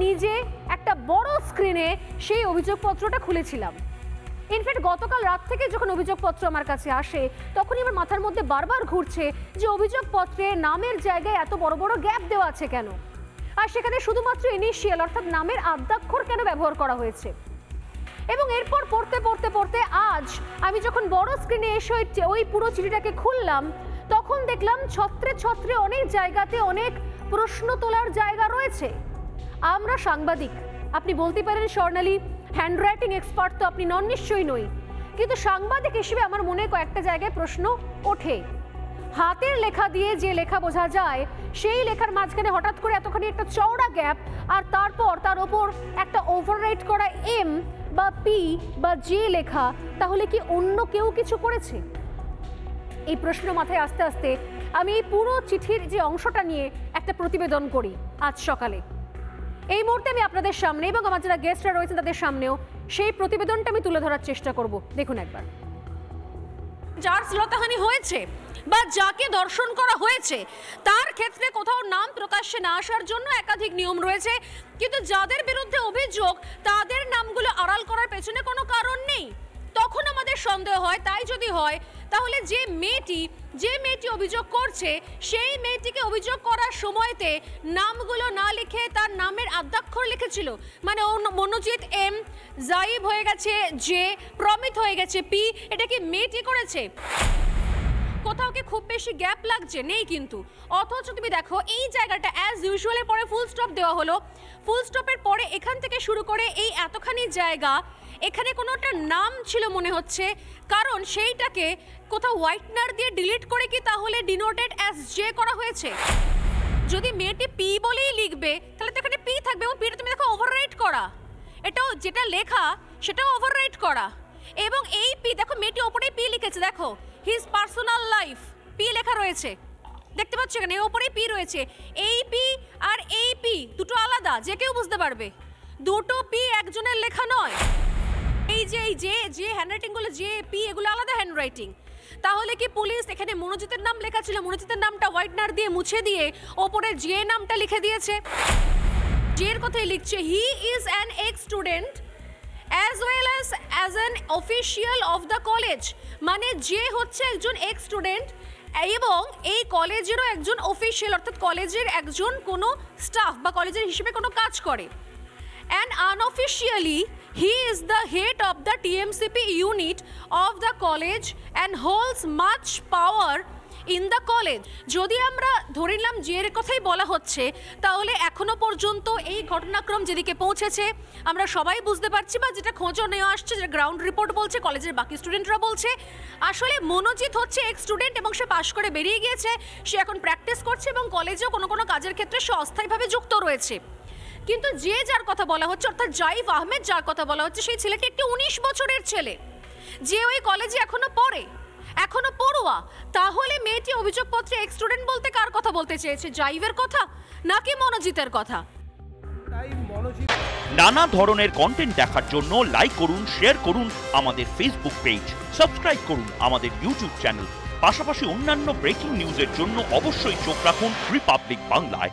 নিজে একটা বড় স্ক্রিনে সেই অভিযোগপত্রটা খুলেছিলাম। ইনফ্যাক্ট গতকাল রাত থেকে যখন অভিযোগপত্র আমার কাছে আসে তখনই আমার মাথার মধ্যে বারবার ঘুরছে যে অভিযোগপত্রে নামের জায়গায় এত বড় বড় গ্যাপ দেওয়া আছে কেন, আর সেখানে শুধুমাত্র ইনিশিয়াল অর্থাৎ নামের আদ্যাক্ষর কেন ব্যবহার করা হয়েছে। এবং এরপর পড়তে আজ আমি যখন বড় স্ক্রিনে এসে ওই পুরো চিঠিটাকে খুললাম তখন দেখলাম ছত্রে ছত্রে অনেক জায়গাতে অনেক প্রশ্ন তোলার জায়গা রয়েছে। আমরা সাংবাদিক, আপনি বলতে পারেন স্বর্ণালী হ্যান্ডরাইটিং এক্সপার্ট তো আপনি নন, নিশ্চয়ই নই, কিন্তু সাংবাদিক হিসেবে আমার মনে কয়েকটা জায়গায় প্রশ্ন ওঠে। হাতের লেখা দিয়ে যে লেখা বোঝা যায় সেই লেখার মাঝখানে হঠাৎ করে এতখানি একটা চওড়া গ্যাপ, আর তারপর তার ওপর একটা ওভাররাইট করা এম বা পি বা জে লেখা, তাহলে কি অন্য কেউ কিছু করেছে? এই প্রশ্ন মাথায় আসতে আসতে আমি এই পুরো চিঠির যে অংশটা নিয়ে একটা প্রতিবেদন করি আজ সকালে। এই মুহূর্তে আমি আপনাদের সামনে এবং আমার যারা গেস্টরা রয়েছেন তাদের সামনেও সেই প্রতিবেদনটা আমি তুলে ধরার চেষ্টা করব। দেখুন একবার। যার শ্লীলতাহানি হয়েছে বা যাকে ধর্ষণ করা হয়েছে তার ক্ষেত্রে কোথাও নাম প্রকাশ্যে না আসার জন্য একাধিক নিয়ম রয়েছে, কিন্তু যাদের বিরুদ্ধে অভিযোগ তাদের নামগুলো আড়াল করার পেছনে কোনো কারণ নেই। তখন আমাদের সন্দেহ হয়, তাই যদি হয় তাহলে যে মেয়েটি অভিযোগ করছে সেই মেয়েটিকে অভিযোগ করার সময়তে নামগুলো না লিখে তার নামের আদ্যাক্ষর লিখেছিল, মানে মনোজিৎ এম, জাইব হয়ে গেছে জে, প্রমিত হয়ে গেছে পি, এটা কি মেয়েটি করেছে? কোথাও কি খুব বেশি গ্যাপ লাগছে? নেই কিন্তু। অথচ তুমি দেখো এই জায়গাটা অ্যাজ ইউজুয়ালের পরে ফুল স্টপ দেওয়া হলো, ফুল স্টপের পরে এখান থেকে শুরু করে এই এতখানি জায়গা এখানে কোনো একটা নাম ছিল মনে হচ্ছে, কারণ সেইটাকে কোথাও হোয়াইটনার দিয়ে ডিলিট করে কি তাহলে ডিনোটেড অ্যাজ জে করা হয়েছে? যদি মেয়েটি পি বলেই লিখবে তাহলে তো এখানে পি থাকবে, এবং পিটা তুমি দেখো ওভাররাইট করা, এটাও যেটা লেখা সেটাও ওভাররাইট করা। এবং এই পি দেখো মেয়েটি ওপরেই পি লিখেছে, দেখো হিজ পার্সোনাল লাইফ পি লেখা রয়েছে, দেখতে পাচ্ছ এখানে ওপরেই পি রয়েছে। এই পি আর এই পি দুটো আলাদা, যে কেউ বুঝতে পারবে দুটো পি একজনের লেখা নয়। এই যে হ্যান্ডরাইটিং গুলো জে পি এগুলো আলাদা হ্যান্ডরাইটিং। তাহলে কি পুলিশ এখানে মনোজিতের নাম লেখা ছিল, মনোজিতের নামটা হোয়াইটনার দিয়ে মুছে দিয়ে ওপরে জে নামটা লিখে দিয়েছে? জের কথাই লিখছে he is an ex student as well as an official of the college, মানে যে হচ্ছে একজন এক্স স্টুডেন্ট এবং এই কলেজেরও একজন অফিশিয়াল অর্থাৎ কলেজের একজন কোনো স্টাফ বা কলেজের হিসেবে কোনো কাজ করে। and unofficially he is the head of the TMCP unit of the college and holds much power in the college। যদি আমরা ধরে নিলাম যে এর কথাই বলা হচ্ছে, তাহলে এখনো পর্যন্ত এই ঘটনাক্রম যেদিকে পৌঁছেছে আমরা সবাই বুঝতে পারছি, বা যেটা খোঁজও নেওয়া আসছে, যেটা গ্রাউন্ড রিপোর্ট বলছে, কলেজের বাকি স্টুডেন্টরা বলছে, আসলে মনোজিৎ হচ্ছে এক স্টুডেন্ট এবং সে পাশ করে বেরিয়ে গিয়েছে, সে এখন প্র্যাকটিস করছে এবং কলেজেও কোনো কোনো কাজের ক্ষেত্রে সে অস্থায়ীভাবে যুক্ত রয়েছে। কিন্তু যে যার কথা বলা হচ্ছে অর্থাৎ জাইব আহমেদ যার কথা বলা হচ্ছে সেই ছেলেটি একটি 19 বছরের ছেলে, যে ওই কলেজে এখনো পড়ে, এখনো পড়ুয়া। তাহলে মেয়েটি অভিযোগপত্রে এক্স স্টুডেন্ট বলতে কার কথা বলতে চেয়েছে? জাইবের কথা নাকি মনোজিতের কথা? নানা ধরনের কন্টেন্ট দেখার জন্য লাইক করুন, শেয়ার করুন আমাদের ফেসবুক পেজ, সাবস্ক্রাইব করুন আমাদের ইউটিউব চ্যানেল। পাশাপাশি অন্যান্য ব্রেকিং নিউজের জন্য অবশ্যই চোখ রাখুন রিপাবলিক বাংলায়।